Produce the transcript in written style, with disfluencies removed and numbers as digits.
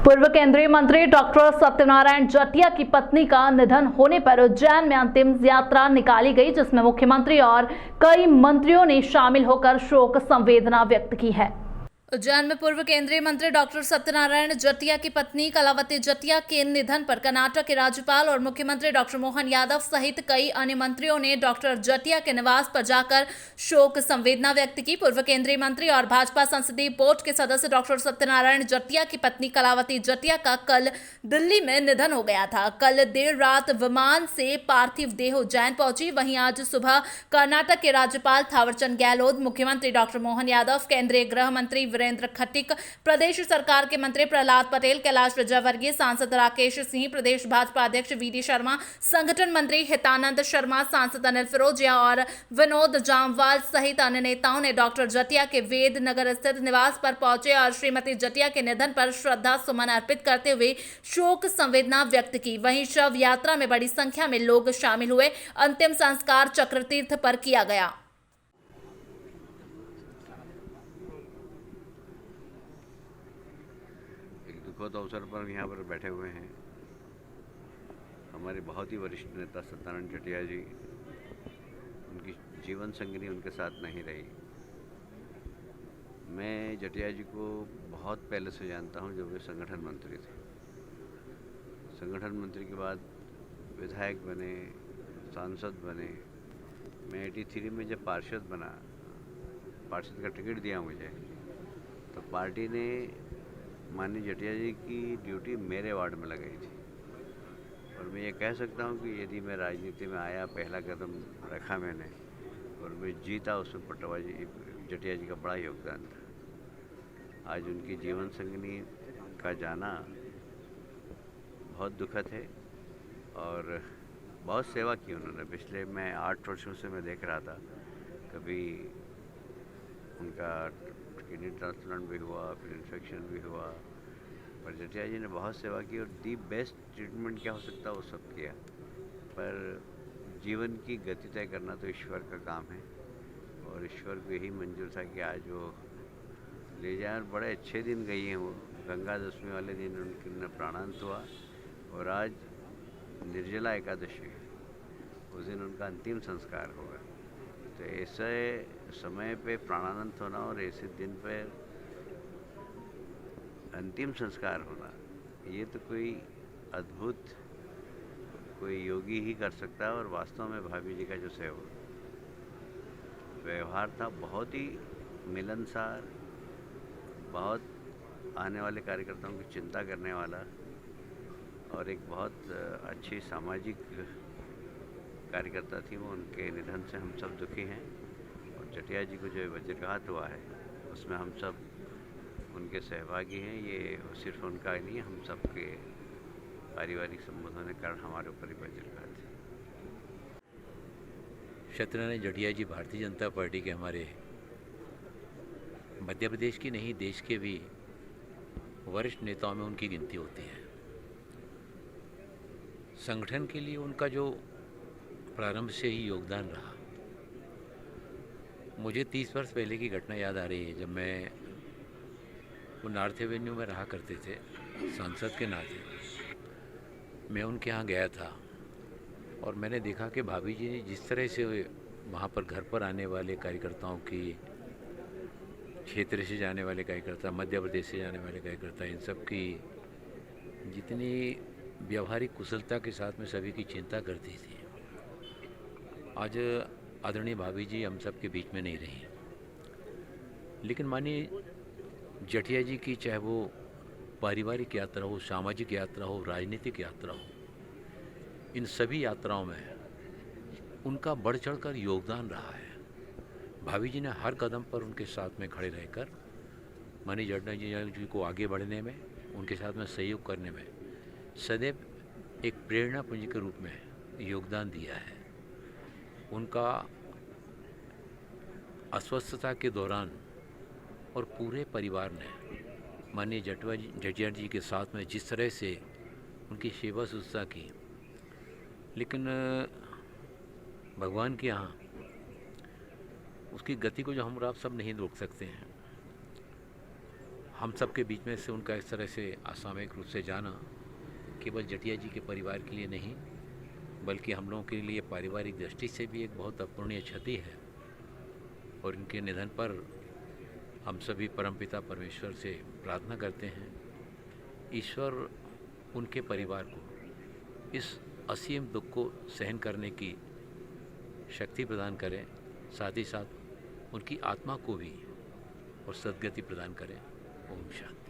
पूर्व केंद्रीय मंत्री डॉक्टर सत्यनारायण जटिया की पत्नी का निधन होने पर उज्जैन में अंतिम यात्रा निकाली गई, जिसमें मुख्यमंत्री और कई मंत्रियों ने शामिल होकर शोक संवेदना व्यक्त की है। उज्जैन में पूर्व केंद्रीय मंत्री डॉक्टर सत्यनारायण जटिया की पत्नी कलावती जटिया के निधन पर कर्नाटक के राज्यपाल और मुख्यमंत्री डॉक्टर मोहन यादव सहित कई अन्य मंत्रियों ने डॉक्टर जटिया के निवास पर जाकर शोक संवेदना व्यक्त की। पूर्व केंद्रीय मंत्री और भाजपा संसदीय बोर्ड के सदस्य डॉक्टर सत्यनारायण जटिया की पत्नी कलावती जटिया का कल दिल्ली में निधन हो गया था। कल देर रात विमान से पार्थिव देह उज्जैन पहुंची। वहीं आज सुबह कर्नाटक के राज्यपाल थावरचंद गहलोत, मुख्यमंत्री डॉक्टर मोहन यादव, केंद्रीय गृह मंत्री वीरेंद्र खट्टिक, प्रदेश सरकार के मंत्री प्रहलाद पटेल, कैलाश विजयवर्गीय, सांसद राकेश सिंह, प्रदेश भाजपा अध्यक्ष वीडी शर्मा, संगठन मंत्री हितानंद शर्मा, सांसद अनिल फिरोजिया और विनोद जामवाल सहित अन्य नेताओं ने डॉक्टर जटिया के वेद नगर स्थित निवास पर पहुंचे और श्रीमती जटिया के निधन पर श्रद्धा सुमन अर्पित करते हुए शोक संवेदना व्यक्त की। वहीं शव यात्रा में बड़ी संख्या में लोग शामिल हुए। अंतिम संस्कार चक्रतीर्थ पर किया गया। दुखद अवसर पर यहाँ पर बैठे हुए हैं हमारे बहुत ही वरिष्ठ नेता सत्यनारायण जटिया जी। उनकी जीवन संगिनी उनके साथ नहीं रही। मैं जटिया जी को बहुत पहले से जानता हूँ, जब वे संगठन मंत्री थे। संगठन मंत्री के बाद विधायक बने, सांसद बने। मैं 83 में जब पार्षद बना, पार्षद का टिकट दिया मुझे, तो पार्टी ने माननीय जटिया जी की ड्यूटी मेरे वार्ड में लगाई थी। और मैं ये कह सकता हूँ कि यदि मैं राजनीति में आया, पहला कदम रखा मैंने और मैं जीता, उसमें पटवा जी जटिया जी का बड़ा योगदान था। आज उनकी जीवन संगिनी का जाना बहुत दुखद है और बहुत सेवा की उन्होंने। पिछले मैं 8 वर्षों से मैं देख रहा था, कभी उनका किडनी ट्रांसप्लांट भी हुआ, फिर इन्फेक्शन भी हुआ, पर जटिया जी ने बहुत सेवा की और दी बेस्ट ट्रीटमेंट क्या हो सकता है वो सब किया। पर जीवन की गति तय करना तो ईश्वर का काम है और ईश्वर को यही मंजूर था कि आज वो ले जाए। और बड़े अच्छे दिन गई हैं वो। गंगा दशमी वाले दिन उनका प्राणांत हुआ और आज निर्जला एकादशी है, उस दिन उनका अंतिम संस्कार होगा। तो ऐसे समय पे प्राणांत होना और ऐसे दिन पे अंतिम संस्कार होना, ये तो कोई अद्भुत, कोई योगी ही कर सकता है। और वास्तव में भाभी जी का जो व्यवहार था बहुत ही मिलनसार, बहुत आने वाले कार्यकर्ताओं की चिंता करने वाला और एक बहुत अच्छी सामाजिक कार्यकर्ता थी वो। उनके निधन से हम सब दुखी हैं और जटिया जी को जो वज्रघात हुआ है उसमें हम सब उनके सहभागी हैं। ये सिर्फ उनका ही नहीं, हम सब के पारिवारिक संबंधों के कारण हमारे ऊपर ही वज्रघात है। सत्यनारायण जटिया जी भारतीय जनता पार्टी के हमारे मध्य प्रदेश की नहीं, देश के भी वरिष्ठ नेताओं में उनकी गिनती होती है। संगठन के लिए उनका जो प्रारंभ से ही योगदान रहा, मुझे 30 वर्ष पहले की घटना याद आ रही है, जब मैं वो नॉर्थ एवेन्यू में रहा करते थे। सांसद के नाते मैं उनके यहाँ गया था और मैंने देखा कि भाभी जी जिस तरह से वहाँ पर घर पर आने वाले कार्यकर्ताओं की, क्षेत्र से जाने वाले कार्यकर्ता, मध्य प्रदेश से जाने वाले कार्यकर्ता, इन सब की जितनी व्यवहारिक कुशलता के साथ में सभी की चिंता करती थी, आज आदरणीय भाभी जी हम सब के बीच में नहीं रही। लेकिन मानिए जटिया जी की, चाहे वो पारिवारिक यात्रा हो, सामाजिक यात्रा हो, राजनीतिक यात्रा हो, इन सभी यात्राओं में उनका बढ़ चढ़कर योगदान रहा है। भाभी जी ने हर कदम पर उनके साथ में खड़े रहकर माननीय जटिया जी को आगे बढ़ने में, उनके साथ में सहयोग करने में सदैव एक प्रेरणा पुंज के रूप में योगदान दिया है। उनका अस्वस्थता के दौरान और पूरे परिवार ने माननीय जटिया जी के साथ में जिस तरह से उनकी सेवा शुश्रूषा की, लेकिन भगवान के यहाँ उसकी गति को जो हम और आप सब नहीं रोक सकते हैं। हम सब के बीच में से उनका इस तरह से असामयिक रूप से जाना केवल जटिया जी के परिवार के लिए नहीं, बल्कि हम लोगों के लिए पारिवारिक दृष्टि से भी एक बहुत अपूरणीय क्षति है। और इनके निधन पर हम सभी परमपिता परमेश्वर से प्रार्थना करते हैं, ईश्वर उनके परिवार को इस असीम दुख को सहन करने की शक्ति प्रदान करें, साथ ही साथ उनकी आत्मा को भी और सद्गति प्रदान करें। ओम शांति।